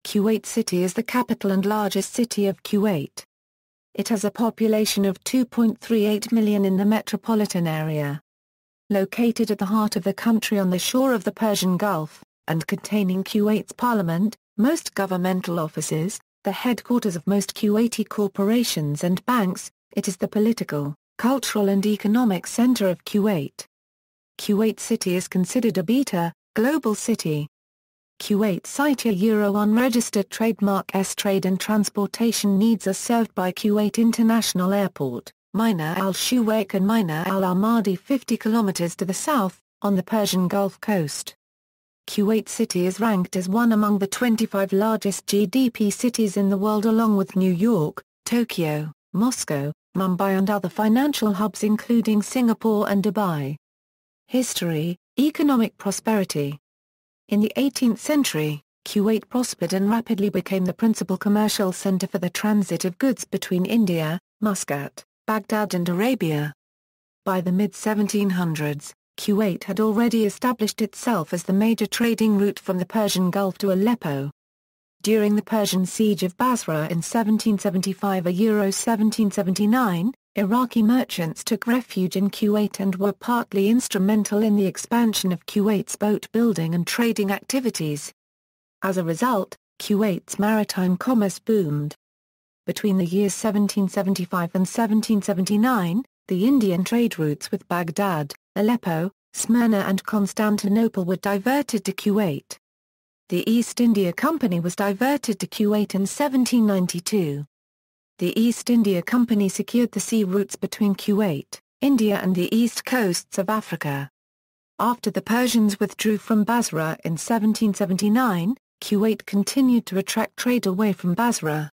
Kuwait City is the capital and largest city of Kuwait. It has a population of 2.38 million in the metropolitan area. Located at the heart of the country on the shore of the Persian Gulf, and containing Kuwait's parliament, most governmental offices, the headquarters of most Kuwaiti corporations and banks, it is the political, cultural and economic center of Kuwait. Kuwait City is considered a beta, global city. Kuwait City Euro-1 registered trademark S trade and transportation needs are served by Kuwait International Airport, Mina Al-Shuwaik and Mina Al Ahmadi 50 kilometers to the south, on the Persian Gulf coast. Kuwait City is ranked as one among the 25 largest GDP cities in the world along with New York, Tokyo, Moscow, Mumbai and other financial hubs including Singapore and Dubai. History, economic prosperity. In the 18th century, Kuwait prospered and rapidly became the principal commercial center for the transit of goods between India, Muscat, Baghdad and Arabia. By the mid-1700s, Kuwait had already established itself as the major trading route from the Persian Gulf to Aleppo. During the Persian siege of Basra in 1775–1779, Iraqi merchants took refuge in Kuwait and were partly instrumental in the expansion of Kuwait's boat building and trading activities. As a result, Kuwait's maritime commerce boomed. Between the years 1775 and 1779, the Indian trade routes with Baghdad, Aleppo, Smyrna and Constantinople were diverted to Kuwait. The East India Company was diverted to Kuwait in 1792. The East India Company secured the sea routes between Kuwait, India and the east coasts of Africa. After the Persians withdrew from Basra in 1779, Kuwait continued to attract trade away from Basra.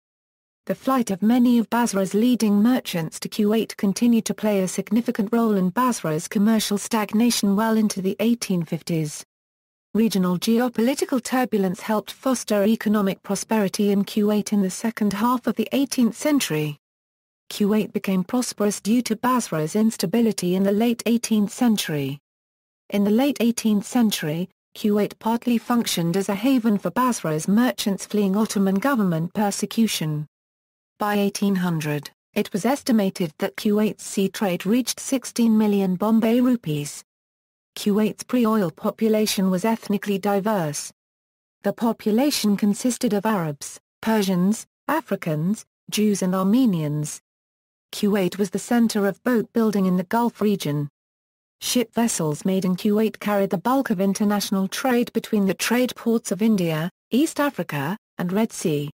The flight of many of Basra's leading merchants to Kuwait continued to play a significant role in Basra's commercial stagnation well into the 1850s. Regional geopolitical turbulence helped foster economic prosperity in Kuwait in the second half of the 18th century. Kuwait became prosperous due to Basra's instability in the late 18th century. In the late 18th century, Kuwait partly functioned as a haven for Basra's merchants fleeing Ottoman government persecution. By 1800, it was estimated that Kuwait's sea trade reached 16 million Bombay rupees. Kuwait's pre-oil population was ethnically diverse. The population consisted of Arabs, Persians, Africans, Jews and Armenians. Kuwait was the center of boat building in the Gulf region. Ship vessels made in Kuwait carried the bulk of international trade between the trade ports of India, East Africa, and Red Sea.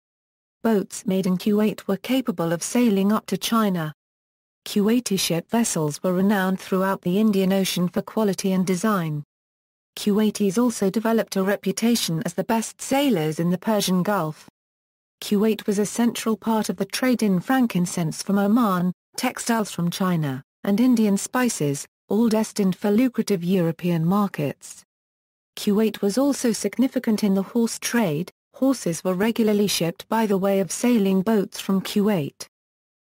Boats made in Kuwait were capable of sailing up to China. Kuwaiti ship vessels were renowned throughout the Indian Ocean for quality and design. Kuwaitis also developed a reputation as the best sailors in the Persian Gulf. Kuwait was a central part of the trade in frankincense from Oman, textiles from China, and Indian spices, all destined for lucrative European markets. Kuwait was also significant in the horse trade. Horses were regularly shipped by the way of sailing boats from Kuwait.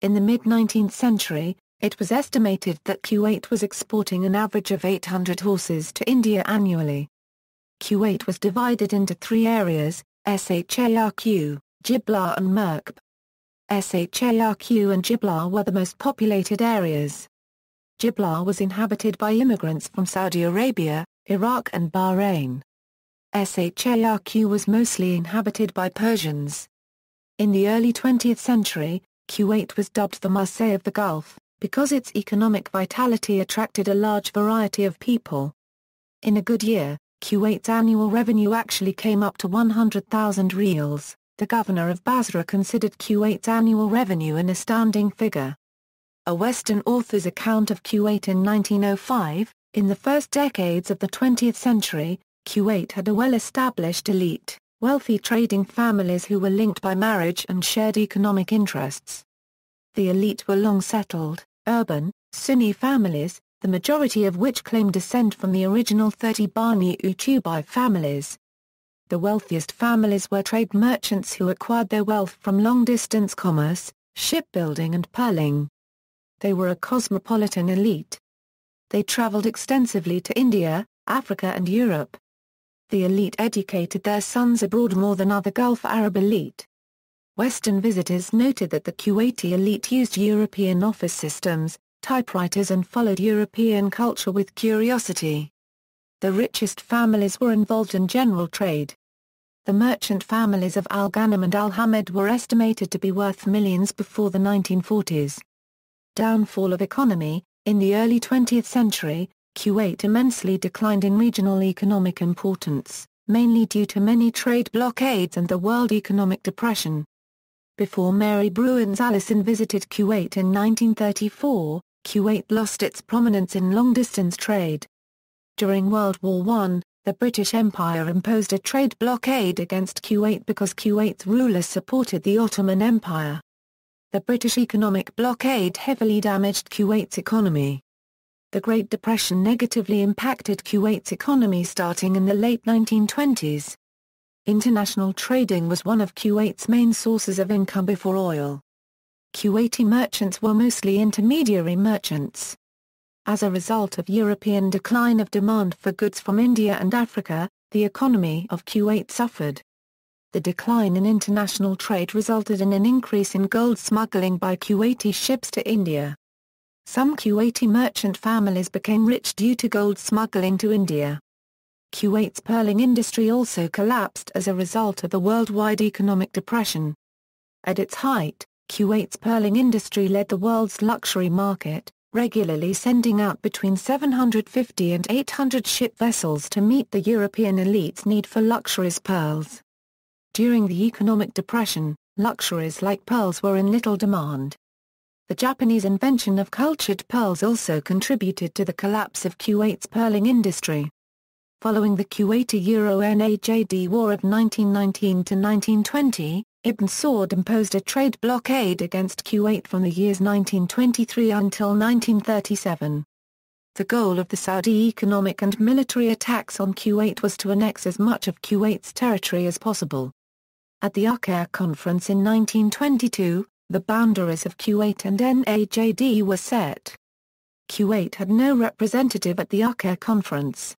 In the mid-19th century, it was estimated that Kuwait was exporting an average of 800 horses to India annually. Kuwait was divided into three areas, Sharq, Jibla and Merkb. Sharq and Jibla were the most populated areas. Jibla was inhabited by immigrants from Saudi Arabia, Iraq and Bahrain. Sharq was mostly inhabited by Persians. In the early 20th century, Kuwait was dubbed the Marseille of the Gulf, because its economic vitality attracted a large variety of people. In a good year, Kuwait's annual revenue actually came up to 100,000 rials. The governor of Basra considered Kuwait's annual revenue an astounding figure. A Western author's account of Kuwait in 1905, in the first decades of the 20th century, Kuwait had a well-established elite, wealthy trading families who were linked by marriage and shared economic interests. The elite were long-settled, urban, Sunni families, the majority of which claimed descent from the original 30 Bani Utubi families. The wealthiest families were trade merchants who acquired their wealth from long-distance commerce, shipbuilding and pearling. They were a cosmopolitan elite. They traveled extensively to India, Africa and Europe. The elite educated their sons abroad more than other Gulf Arab elite. Western visitors noted that the Kuwaiti elite used European office systems, typewriters and followed European culture with curiosity. The richest families were involved in general trade. The merchant families of Al-Ghanim and Al-Hamid were estimated to be worth millions before the 1940s. Downfall of economy. In the early 20th century, Kuwait immensely declined in regional economic importance, mainly due to many trade blockades and the world economic depression. Before Mary Bruins Allison visited Kuwait in 1934, Kuwait lost its prominence in long-distance trade. During World War I, the British Empire imposed a trade blockade against Kuwait because Kuwait's rulers supported the Ottoman Empire. The British economic blockade heavily damaged Kuwait's economy. The Great Depression negatively impacted Kuwait's economy starting in the late 1920s. International trading was one of Kuwait's main sources of income before oil. Kuwaiti merchants were mostly intermediary merchants. As a result of European decline of demand for goods from India and Africa, the economy of Kuwait suffered. The decline in international trade resulted in an increase in gold smuggling by Kuwaiti ships to India. Some Kuwaiti merchant families became rich due to gold smuggling to India. Kuwait's pearling industry also collapsed as a result of the worldwide economic depression. At its height, Kuwait's pearling industry led the world's luxury market, regularly sending out between 750 and 800 ship vessels to meet the European elite's need for luxurious pearls. During the economic depression, luxuries like pearls were in little demand. The Japanese invention of cultured pearls also contributed to the collapse of Kuwait's pearling industry. Following the Kuwaiti-Euro-Najd War of 1919 to 1920, Ibn Saud imposed a trade blockade against Kuwait from the years 1923 until 1937. The goal of the Saudi economic and military attacks on Kuwait was to annex as much of Kuwait's territory as possible. At the Aqaba Conference in 1922, the boundaries of Kuwait and Najd were set. Kuwait had no representative at the Aqaba Conference.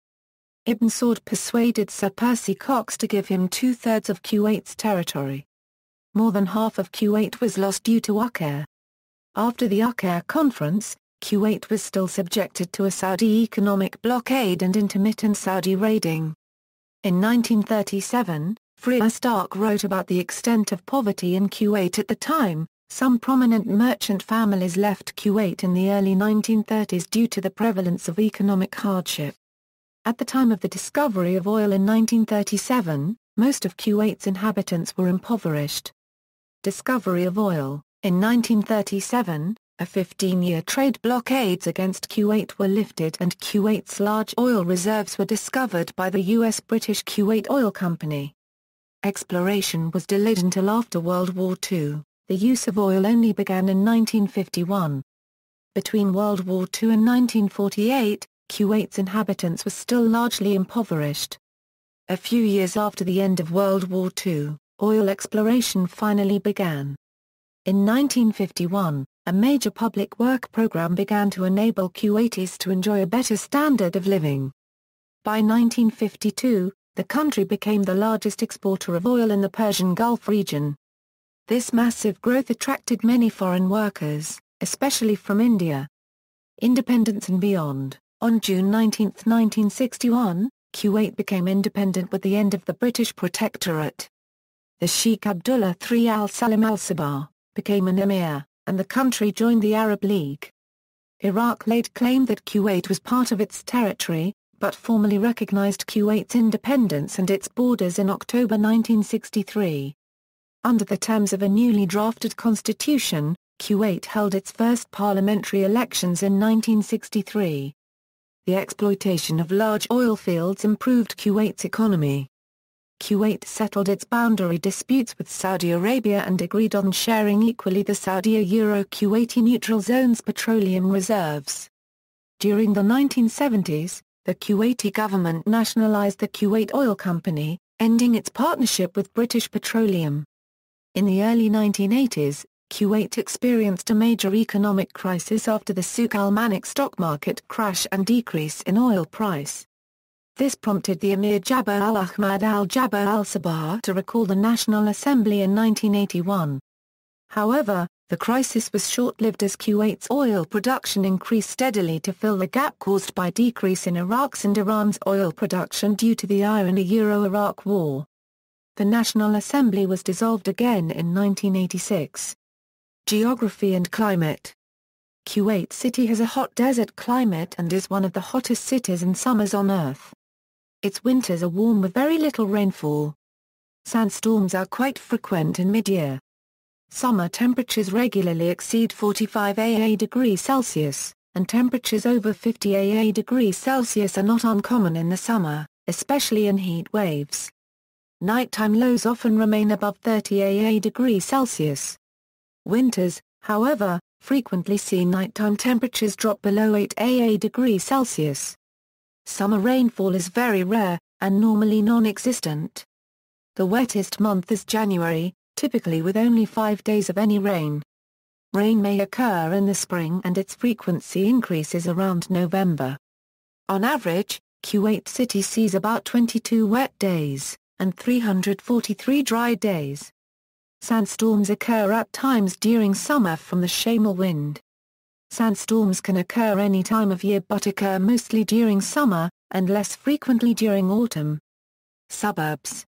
Ibn Saud persuaded Sir Percy Cox to give him two-thirds of Kuwait's territory. More than half of Kuwait was lost due to Aqaba. After the Aqaba Conference, Kuwait was still subjected to a Saudi economic blockade and intermittent Saudi raiding. In 1937, Freya Stark wrote about the extent of poverty in Kuwait at the time. Some prominent merchant families left Kuwait in the early 1930s due to the prevalence of economic hardship. At the time of the discovery of oil in 1937, most of Kuwait's inhabitants were impoverished. Discovery of oil. In 1937, a 15-year trade blockades against Kuwait were lifted and Kuwait's large oil reserves were discovered by the U.S.-British Kuwait Oil Company. Exploration was delayed until after World War II. The use of oil only began in 1951. Between World War II and 1948, Kuwait's inhabitants were still largely impoverished. A few years after the end of World War II, oil exploration finally began. In 1951, a major public work program began to enable Kuwaitis to enjoy a better standard of living. By 1952, the country became the largest exporter of oil in the Persian Gulf region. This massive growth attracted many foreign workers, especially from India. Independence and beyond. On June 19, 1961, Kuwait became independent with the end of the British protectorate. The Sheikh Abdullah III al-Salam al-Sabah became an emir, and the country joined the Arab League. Iraq laid claim that Kuwait was part of its territory, but formally recognized Kuwait's independence and its borders in October 1963. Under the terms of a newly drafted constitution, Kuwait held its first parliamentary elections in 1963. The exploitation of large oil fields improved Kuwait's economy. Kuwait settled its boundary disputes with Saudi Arabia and agreed on sharing equally the Saudi-Euro-Kuwaiti neutral zone's petroleum reserves. During the 1970s, the Kuwaiti government nationalized the Kuwait Oil Company, ending its partnership with British Petroleum. In the early 1980s, Kuwait experienced a major economic crisis after the Souk al-Manik stock market crash and decrease in oil price. This prompted the Emir Jabir al-Ahmad al-Jabir al-Sabah to recall the National Assembly in 1981. However, the crisis was short-lived as Kuwait's oil production increased steadily to fill the gap caused by decrease in Iraq's and Iran's oil production due to the Iran-Iraq War. The National Assembly was dissolved again in 1986. Geography and climate. Kuwait City has a hot desert climate and is one of the hottest cities and summers on Earth. Its winters are warm with very little rainfall. Sandstorms are quite frequent in mid-year. Summer temperatures regularly exceed 45 degrees Celsius, and temperatures over 50 degrees Celsius are not uncommon in the summer, especially in heat waves. Nighttime lows often remain above 30 degrees Celsius. Winters, however, frequently see nighttime temperatures drop below 8 degrees Celsius. Summer rainfall is very rare, and normally non-existent. The wettest month is January, typically with only 5 days of any rain. Rain may occur in the spring and its frequency increases around November. On average, Kuwait City sees about 22 wet days, and 343 dry days. Sandstorms occur at times during summer from the Shamal wind. Sandstorms can occur any time of year but occur mostly during summer, and less frequently during autumn. Suburbs.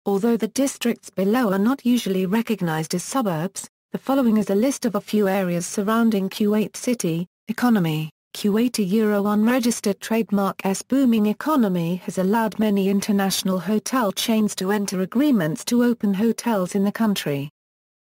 Although the districts below are not usually recognized as suburbs, the following is a list of a few areas surrounding Kuwait City. Economy. Kuwaiti Euro unregistered trademark S booming economy has allowed many international hotel chains to enter agreements to open hotels in the country.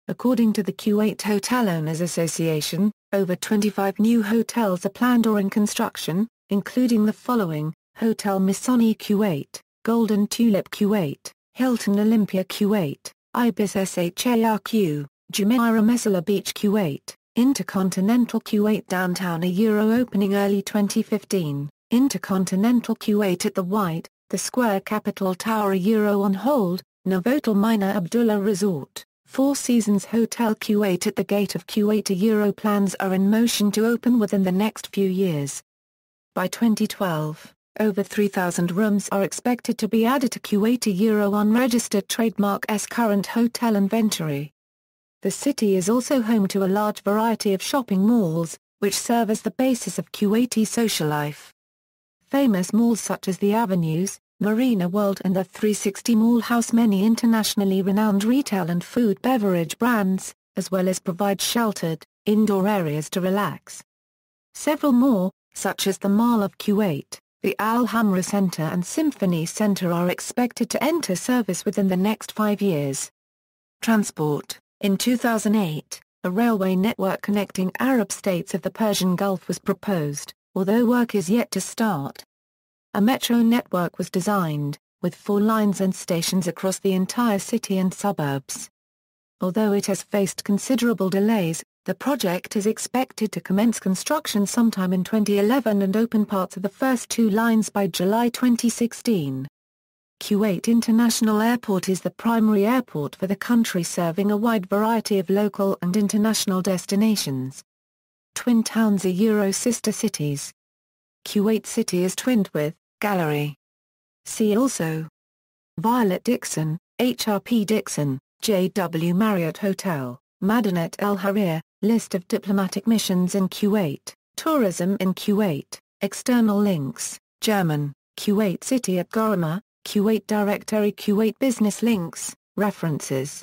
According to the Kuwait Hotel Owners Association, over 25 new hotels are planned or in construction, including the following: Hotel Missoni Kuwait, Golden Tulip Kuwait, Hilton Olympia Kuwait, Ibis Sharq, Jumeirah Messala Beach Kuwait, Intercontinental Kuwait Downtown a Euro opening early 2015, Intercontinental Kuwait at the White, the Square Capital Tower a Euro on hold, Novotel Mina Abdullah Resort, Four Seasons Hotel Kuwait at the Gate of Kuwait a Euro plans are in motion to open within the next few years. By 2012, over 3,000 rooms are expected to be added to Kuwaiti Euro unregistered trademark S current hotel inventory. The city is also home to a large variety of shopping malls, which serve as the basis of Kuwaiti social life. Famous malls such as the Avenues, Marina World and the 360 Mall house many internationally renowned retail and food beverage brands, as well as provide sheltered, indoor areas to relax. Several more, such as the Mall of Kuwait, the Al-Hamra Center and Symphony Center are expected to enter service within the next 5 years. Transport. In 2008, a railway network connecting Arab states of the Persian Gulf was proposed, although work is yet to start. A metro network was designed, with 4 lines and stations across the entire city and suburbs. Although it has faced considerable delays, the project is expected to commence construction sometime in 2011 and open parts of the first 2 lines by July 2016. Kuwait International Airport is the primary airport for the country, serving a wide variety of local and international destinations. Twin towns are Euro sister cities. Kuwait City is twinned with Gallery. See also: Violet Dixon, HRP Dixon, JW Marriott Hotel, Madīnat al-Harir, List of diplomatic missions in Kuwait, Tourism in Kuwait, External links, German, Kuwait City at Ghorama, Kuwait Directory Kuwait Business links, references.